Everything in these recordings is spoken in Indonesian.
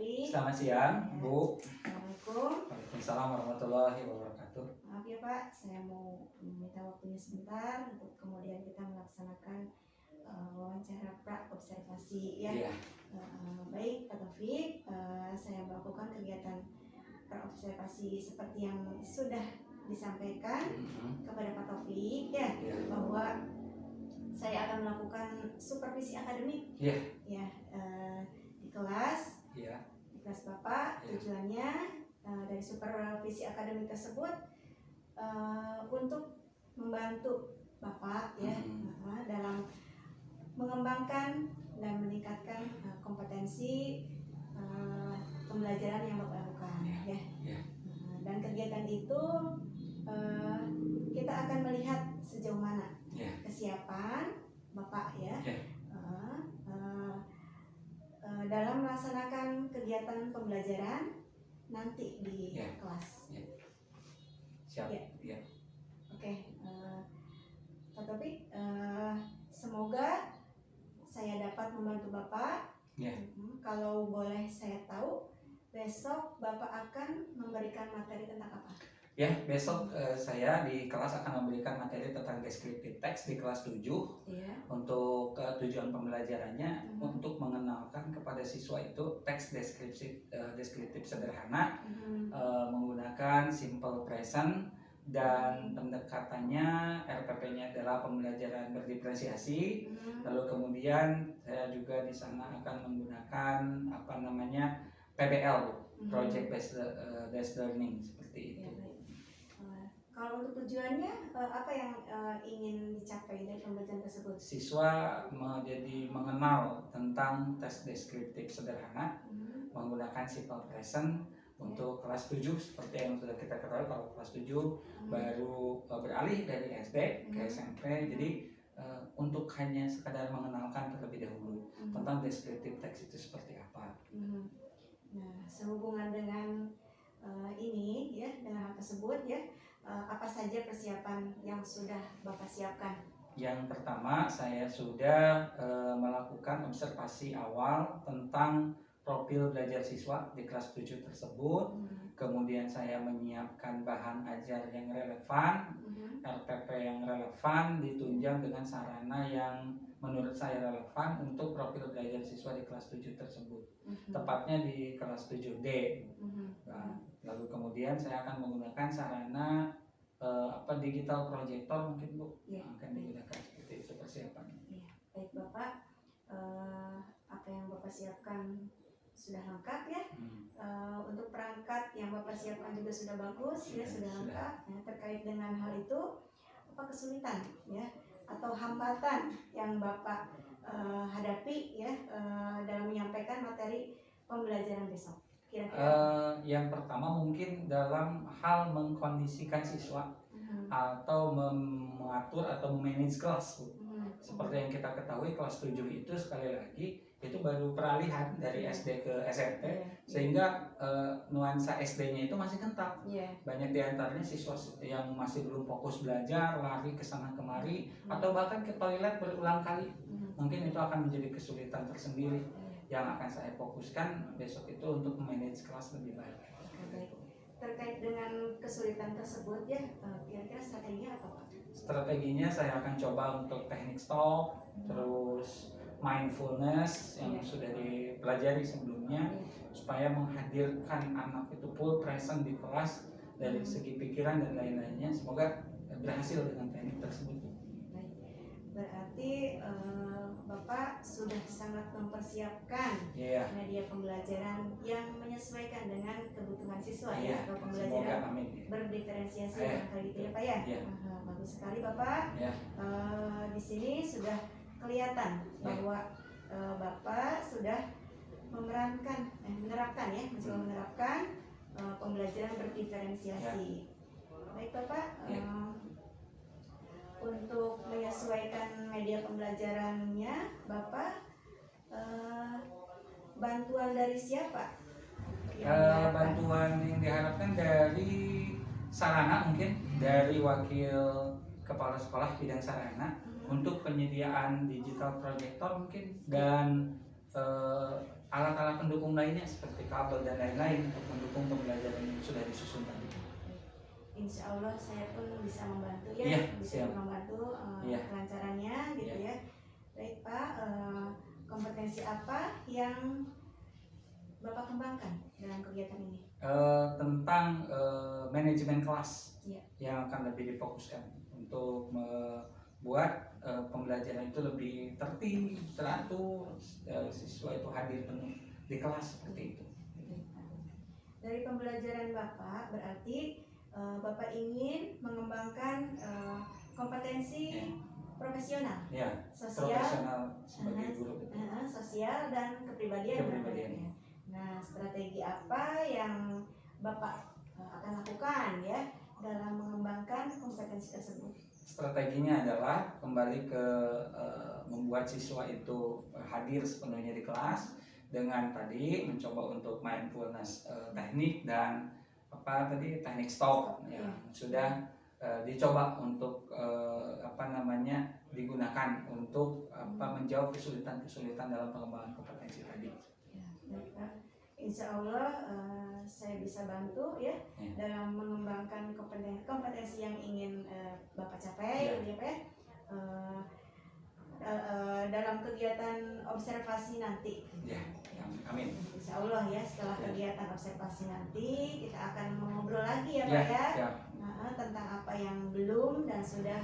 kembali. Selamat siang, Ya. Bu. Assalamualaikum. Waalaikumsalam warahmatullahi wabarakatuh. Maaf ya Pak, saya mau meminta waktunya sebentar untuk kemudian kita melaksanakan wawancara pra-observasi ya. Iya. Baik Pak Taufik, saya melakukan kegiatan pra-observasi seperti yang sudah disampaikan kepada Pak Taufik ya, bahwa saya akan melakukan supervisi akademik Iya. ya, di kelas. Iya. Di kelas Bapak. Iya. Tujuannya dari supervisi akademik tersebut untuk membantu Bapak ya dalam mengembangkan dan meningkatkan kompetensi pembelajaran yang Bapak lakukan ya. Dan kegiatan itu kita akan melihat sejauh mana kesiapan Bapak ya dalam melaksanakan kegiatan pembelajaran nanti di kelas. Siap. Ya. Oke, Pak Taufik, semoga saya dapat membantu Bapak. Kalau boleh saya tahu, besok Bapak akan memberikan materi tentang apa? Ya, besok saya di kelas akan memberikan materi tentang descriptive text di kelas 7. Untuk tujuan pembelajarannya untuk mengenalkan kepada siswa itu teks deskriptif sederhana menggunakan simple present, dan pendekatannya RPP-nya adalah pembelajaran berdiferensiasi. Lalu kemudian saya juga di sana akan menggunakan PBL, project based learning, seperti itu. Kalau untuk tujuannya apa yang ingin dicapai dari pembelajaran tersebut? Siswa menjadi mengenal tentang teks deskriptif sederhana menggunakan simple present untuk kelas 7, seperti yang sudah kita ketahui. Kalau kelas 7 baru beralih dari SD ke SMP, jadi untuk hanya sekadar mengenalkan terlebih dahulu tentang deskriptif teks itu seperti apa. Nah, sehubungan dengan ini ya, dengan hal tersebut ya, apa saja persiapan yang sudah Bapak siapkan? Yang pertama, saya sudah melakukan observasi awal tentang profil belajar siswa di kelas 7 tersebut. Kemudian saya menyiapkan bahan ajar yang relevan, RPP yang relevan, ditunjang dengan sarana yang menurut saya relevan untuk profil belajar siswa di kelas 7 tersebut. Tepatnya di kelas 7D. Nah, lalu kemudian saya akan menggunakan sarana digital projector mungkin, Bu, akan digunakan seperti itu persiapannya. Baik Bapak, apa yang Bapak siapkan sudah lengkap ya. Untuk perangkat yang Bapak siapkan juga sudah bagus ya, sudah lengkap. Nah, terkait dengan hal itu, apa kesulitan ya atau hambatan yang Bapak hadapi ya dalam menyampaikan materi pembelajaran besok? Kira-kira yang pertama mungkin dalam hal mengkondisikan siswa atau mengatur atau memanage kelas, Bu. Seperti yang kita ketahui, kelas 7 itu sekali lagi itu baru peralihan dari SD ke SMP, sehingga nuansa SD-nya itu masih kental. Banyak diantaranya siswa yang masih belum fokus belajar, lari ke sana kemari, atau bahkan ke toilet berulang kali. Mungkin itu akan menjadi kesulitan tersendiri yang akan saya fokuskan besok itu untuk memanage kelas lebih baik. Terkait dengan kesulitan tersebut ya, kira-kira strateginya apa Pak? Strateginya saya akan coba untuk teknik stop, terus mindfulness yang sudah dipelajari sebelumnya, supaya menghadirkan anak itu full present di kelas dari segi pikiran dan lain-lainnya. Semoga berhasil dengan teknik tersebut. Baik. Berarti Bapak sudah sangat mempersiapkan media pembelajaran yang menyesuaikan dengan kebutuhan siswa ya, atau pembelajaran berdiferensiasi kali gitu ya Pak ya. Bagus sekali Bapak. Di sini sudah kelihatan bahwa Bapak sudah menerapkan pembelajaran berdiferensiasi. Baik Bapak, untuk menyesuaikan media pembelajarannya, Bapak bantuan dari siapa? Bantuan yang diharapkan dari sarana, mungkin dari wakil kepala sekolah bidang sarana untuk penyediaan digital projector mungkin, dan alat-alat pendukung lainnya seperti kabel dan lain-lain untuk mendukung pembelajaran yang sudah disusun tadi. Insya Allah saya pun bisa membantu bisa membantu kelancarannya gitu ya. Baik Pak, kompetensi apa yang Bapak kembangkan dalam kegiatan ini? Tentang manajemen kelas yang akan lebih difokuskan untuk membuat pembelajaran itu lebih tertib, teratur, siswa itu hadir penuh di kelas seperti itu. Dari pembelajaran Bapak berarti Bapak ingin mengembangkan kompetensi profesional, sosial, profesional sebagai guru, sosial dan kepribadian. Nah, strategi apa yang Bapak akan lakukan ya dalam mengembangkan kompetensi tersebut? Strateginya adalah kembali ke membuat siswa itu hadir sepenuhnya di kelas dengan tadi mencoba untuk mindfulness teknik dan teknik stop yang sudah dicoba untuk digunakan untuk menjawab kesulitan-kesulitan dalam pengembangan kompetensi tadi. Insya Allah saya bisa bantu ya dalam mengembangkan kompetensi yang ingin Bapak capai dalam kegiatan observasi nanti. Amin. Insya Allah ya setelah kegiatan observasi nanti kita akan mengobrol lagi ya Pak ya. Tentang apa yang belum dan sudah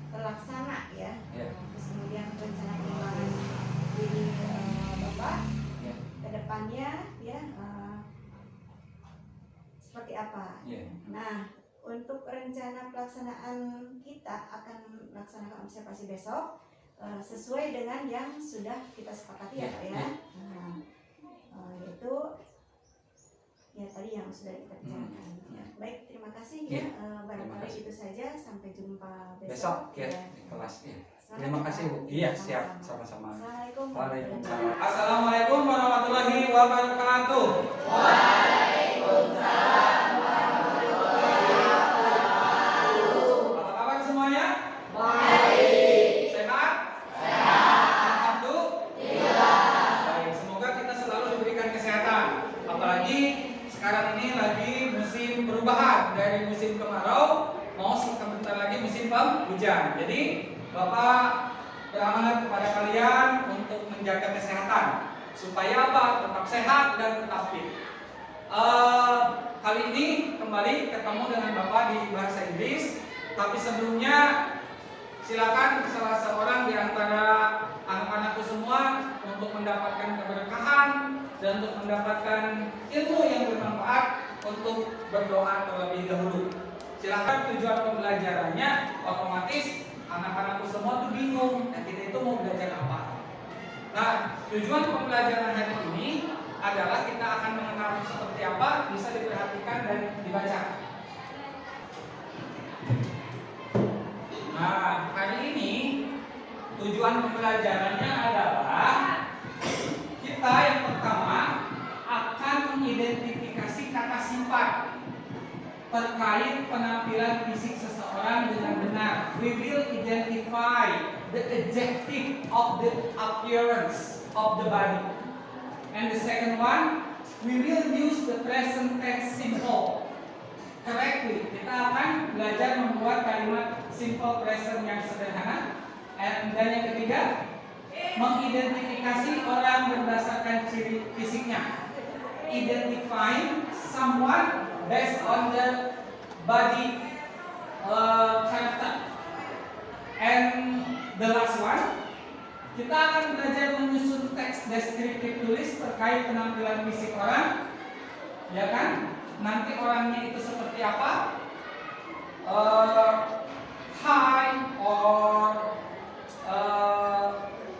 terlaksana ya. Terus kemudian rencana pengembangan diri Bapak ke depannya ya seperti apa. Nah, untuk rencana pelaksanaan kita akan melaksanakan observasi besok sesuai dengan yang sudah kita sepakati ya Pak ya. Yaitu ya tadi yang sudah kita bicarakan. Baik, terima kasih ya. Barangkali itu saja, sampai jumpa besok ya di kelas ya. Terima kasih Bu. Siap, sama-sama. Assalamualaikum. Waalaikumsalam. Assalamualaikum warahmatullahi wabarakatuh. Waalaikumsalam warahmatullahi wabarakatuh. Apa kabar semuanya? Baik. Sehat? Alhamdulillah. Baik, semoga kita selalu diberikan kesehatan. Apalagi sekarang ini lagi musim perubahan dari musim kemarau mau sebentar lagi musim penghujan. Jadi Bapak beramanat kepada kalian untuk menjaga kesehatan supaya tetap sehat dan tetap fit. Kali ini kembali ketemu dengan Bapak di bahasa Inggris, tapi sebelumnya silakan salah seorang di antara anak-anakku semua untuk mendapatkan keberkahan dan untuk mendapatkan ilmu yang bermanfaat untuk berdoa terlebih dahulu. Silakan. Tujuan pembelajarannya otomatis anak-anakku semua tuh bingung, kita itu mau belajar apa. Nah, tujuan pembelajaran hari ini adalah kita akan mengenal seperti apa, bisa diperhatikan dan dibaca. Nah, hari ini tujuan pembelajarannya adalah kita yang pertama akan mengidentifikasi kata sifat terkait penampilan fisik seseorang dengan benar. We will identify the adjective of the appearance of the body. And the second one, we will use the present tense simple correctly. Kita akan belajar membuat kalimat simple present yang sederhana. Dan yang ketiga, mengidentifikasi orang berdasarkan ciri fisiknya. Identifying someone based on the body character. And the last one, kita akan belajar menyusun teks deskriptif tulis terkait penampilan fisik orang, ya kan? Nanti orangnya itu seperti apa? High or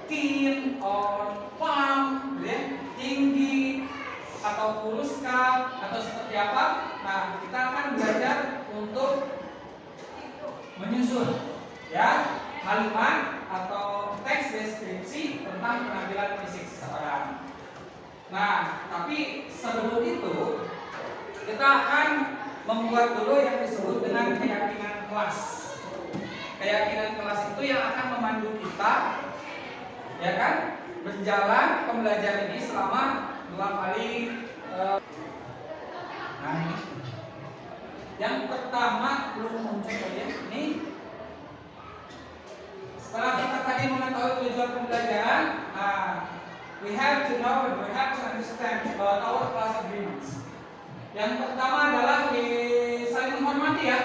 thin or plump, ya? Tinggi atau kuruskah atau seperti apa? Nah, kita akan belajar untuk menyusun, ya, kalimat atau teks deskripsi tentang penampilan fisik seseorang. Nah, tapi sebelum itu kita akan membuat dulu yang disebut dengan keyakinan kelas. Keyakinan kelas itu yang akan memandu kita, ya kan, berjalan pembelajaran ini selama 2 kali. Nah ini yang pertama belum muncul ya. Ini setelah kita tadi mengetahui tujuan pembelajaran, we have to know, we have to understand about our class agreements. Yang pertama adalah saling menghormati ya,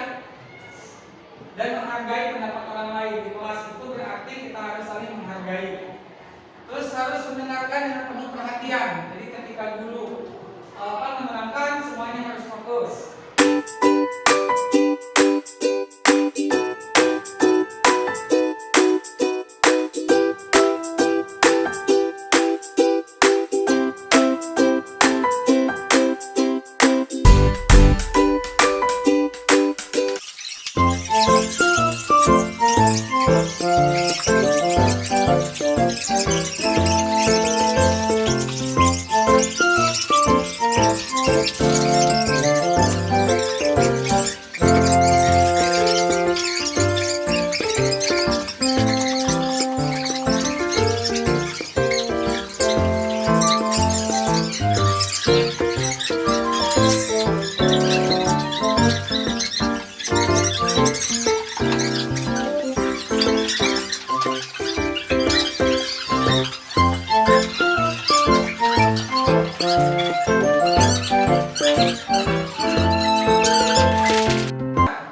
dan menghargai pendapat orang lain di kelas. Itu berarti kita harus saling menghargai. Terus harus mendengarkan dengan penuh perhatian. Jadi ketika guru menerangkan, semuanya harus fokus.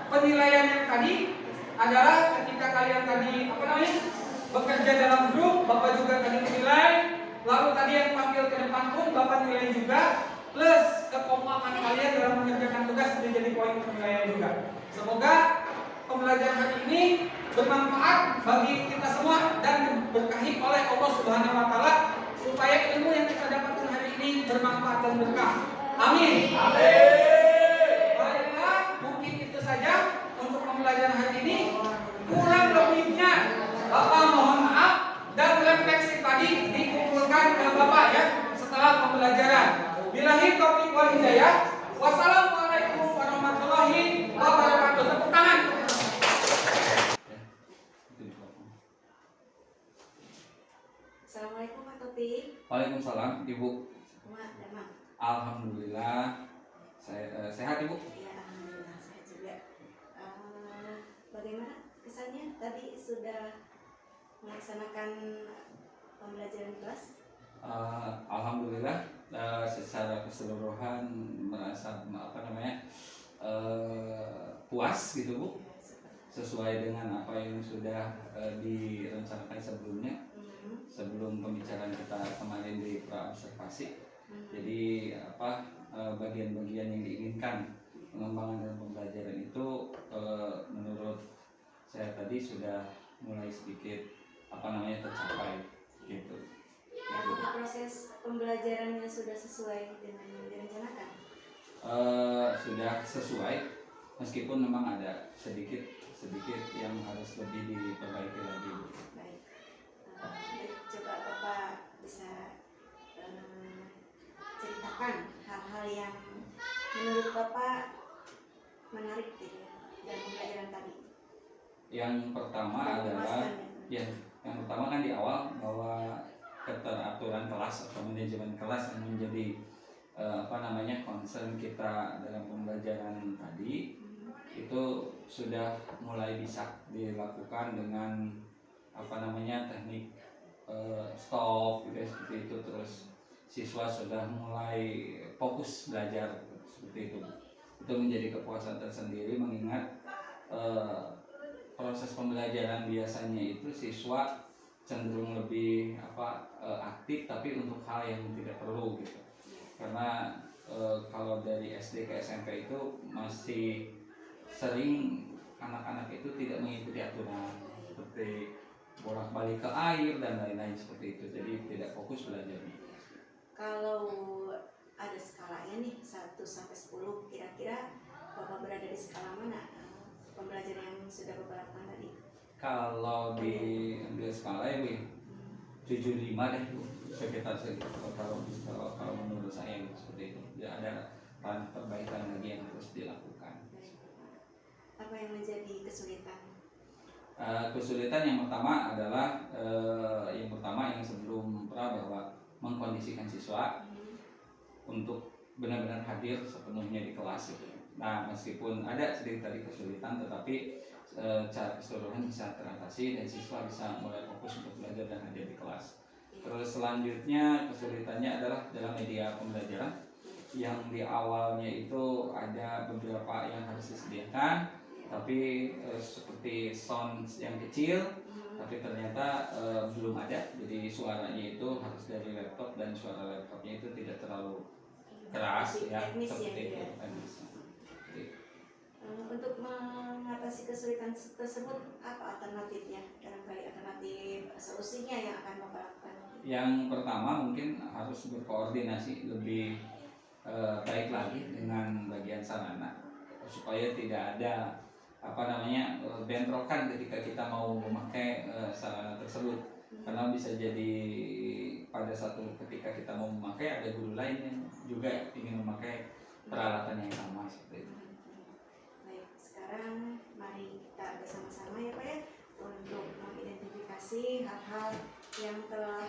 Penilaian yang tadi adalah ketika kalian tadi bekerja dalam grup, Bapak juga tadi menilai. Lalu tadi yang tampil ke depan pun Bapak nilai juga. Plus kekompakan kalian dalam mengerjakan tugas menjadi poin penilaian juga. Semoga pembelajaran hari ini bermanfaat bagi kita semua dan diberkahi oleh Allah Subhanahu wa taala, supaya ilmu yang kita dapatkan hari ini bermanfaat dan berkah. Amin. Baiklah, mungkin itu saja untuk pembelajaran hari ini. Kurang lebihnya Bapak mohon maaf, dan refleksi tadi dikumpulkan ke Bapak ya setelah pembelajaran. Billahi taufiq wal hidayah. Wassalamualaikum warahmatullahi wabarakatuh. Tepuk tangan. Assalamualaikum Pak Taufik. Waalaikumsalam, Ibu. Mak. Alhamdulillah, saya sehat Ibu. Ya, alhamdulillah saya juga. Bagaimana kesannya tadi sudah melaksanakan pembelajaran kelas? Alhamdulillah, secara keseluruhan merasa puas gitu Bu, sesuai dengan apa yang sudah direncanakan sebelumnya, sebelum pembicaraan kita kemarin di pra-observasi. Jadi bagian-bagian yang diinginkan pengembangan dan pembelajaran itu menurut saya tadi sudah mulai sedikit tercapai gitu. Apakah proses pembelajarannya sudah sesuai dengan yang direncanakan? Sudah sesuai, meskipun memang ada sedikit yang harus lebih diperbaiki lagi. Baik. Coba Bapak bisa ceritakan hal-hal yang menurut Bapak menarik gitu ya dalam pembelajaran tadi. Yang pertama adalah yang pertama kan di awal bahwa keteraturan kelas atau manajemen kelas yang menjadi concern kita dalam pembelajaran tadi itu sudah mulai bisa dilakukan dengan teknik stop gitu, seperti itu. Terus siswa sudah mulai fokus belajar seperti itu. Itu menjadi kepuasan tersendiri, mengingat proses pembelajaran biasanya itu siswa cenderung lebih aktif, tapi untuk hal yang tidak perlu gitu. Karena kalau dari SD ke SMP itu masih sering anak-anak itu tidak mengikuti aturan, seperti bolak-balik ke air dan lain-lain seperti itu. Jadi tidak fokus belajarnya. Kalau ada skalanya nih 1 sampai 10, kira-kira Bapak berada di skala mana pembelajaran yang sudah Bapak lakukan tadi? Kalau di skala ini 75 deh Bu, sekitar kalau menurut saya seperti itu. Ya, ada perbaikan lagi yang harus dilakukan. Apa yang menjadi kesulitan? Kesulitan yang pertama adalah yang sebelum bahwa mengkondisikan siswa untuk benar-benar hadir sepenuhnya di kelas gitu. Nah, meskipun ada sedikit tadi kesulitan, tetapi secara keseluruhan bisa teratasi dan siswa bisa mulai fokus untuk belajar dan hadir di kelas. Terus selanjutnya kesulitannya adalah dalam media pembelajaran yang di awalnya itu ada beberapa yang harus disediakan, tapi seperti sound yang kecil, tapi ternyata belum ada. Jadi suaranya itu harus dari laptop dan suara laptopnya itu tidak terlalu keras ya, seperti itu. Untuk mengatasi kesulitan tersebut apa alternatifnya? Barangkali alternatif solusinya yang akan Bapak lakukan. Yang pertama mungkin harus berkoordinasi lebih baik lagi dengan bagian sarana supaya tidak ada bentrokan ketika kita mau memakai sarana tersebut, karena bisa jadi pada satu ketika kita mau memakai ada guru lain yang juga ingin memakai peralatan yang sama seperti itu. Baik, sekarang mari kita bersama-sama ya Pak ya untuk mengidentifikasi hal-hal yang telah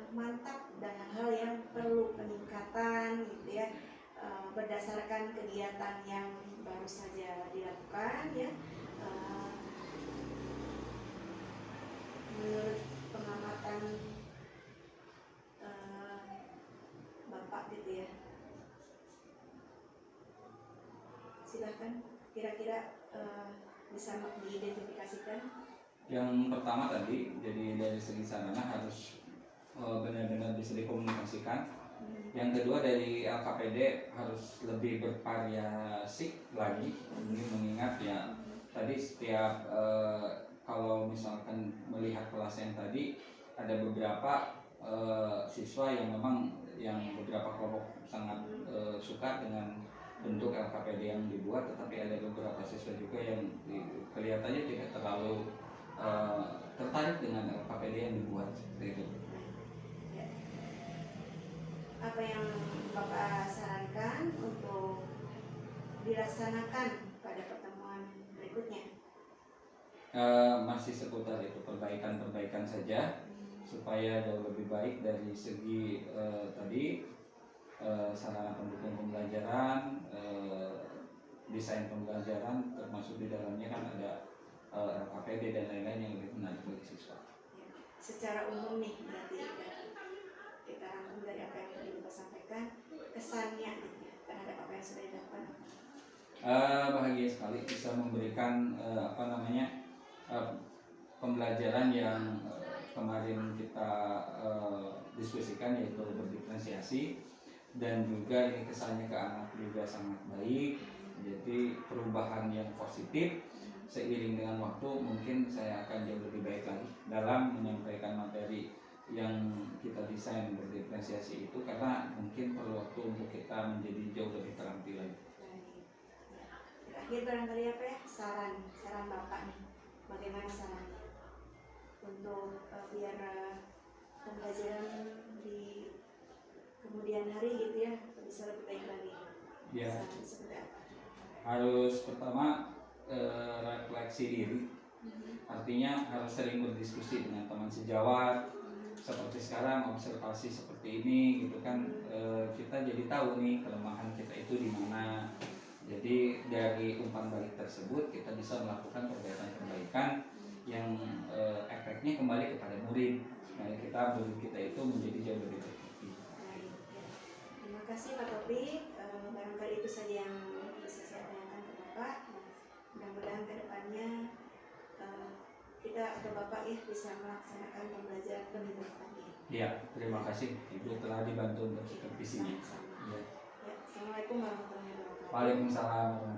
mantap dan hal-hal yang perlu peningkatan gitu ya, berdasarkan kegiatan yang baru saja dilakukan ya. Menurut pengamatan Bapak gitu ya, silahkan kira-kira bisa diidentifikasikan. Yang pertama tadi, jadi dari segi sarana harus benar-benar bisa dikomunikasikan. Yang kedua dari LKPD harus lebih bervariasi lagi, mengingat ya tadi setiap kalau misalkan melihat kelas yang tadi ada beberapa siswa yang memang yang beberapa kelompok sangat suka dengan bentuk LKPD yang dibuat, tetapi ada beberapa siswa juga yang kelihatannya tidak terlalu tertarik dengan LKPD yang dibuat seperti itu. Apa yang Bapak sarankan untuk dilaksanakan pada pertemuan berikutnya? Masih seputar itu, perbaikan saja supaya jauh lebih baik dari segi tadi sarana pendukung pembelajaran, desain pembelajaran, termasuk di dalamnya kan ada LKPD dan lain-lain yang lebih menarik bagi siswa. Secara umum nih berarti kita rangkum dari apa yang tadi Bapak sampaikan, kesannya gitu ya, terhadap apa yang sudah dilakukan. Bahagia sekali bisa memberikan pembelajaran yang kemarin kita diskusikan, yaitu berdiferensiasi, dan juga ini kesannya ke anak juga sangat baik. Jadi perubahan yang positif seiring dengan waktu mungkin saya akan jauh lebih baik lagi dalam menyampaikan materi yang kita desain berdiferensiasi itu, karena mungkin perlu waktu untuk kita menjadi jauh lebih terampil lagi. Terakhir barangkali apa ya, saran Bapak nih, bagaimana sarannya untuk biar pembelajaran di kemudian hari gitu ya bisa lebih baik lagi? Ya, harus pertama refleksi diri, artinya harus sering berdiskusi dengan teman sejawat. Seperti sekarang observasi seperti ini gitu kan, kita jadi tahu nih kelemahan kita itu di mana. Jadi dari umpan balik tersebut kita bisa melakukan perbaikan-perbaikan yang efeknya kembali kepada murid. Nah, murid kita itu menjadi jauh lebih baik. Terima kasih Pak Topi. Barangkali itu saja yang bisa saya tanyakan ke Bapak. Mudah-mudahan kedepannya kita atau Bapak ya bisa melaksanakan pembelajaran lebih baik lagi. Iya, terima kasih Ibu telah dibantu untuk supervisinya. Ya, Assalamualaikum warahmatullahi wabarakatuh. Waalaikumsalam.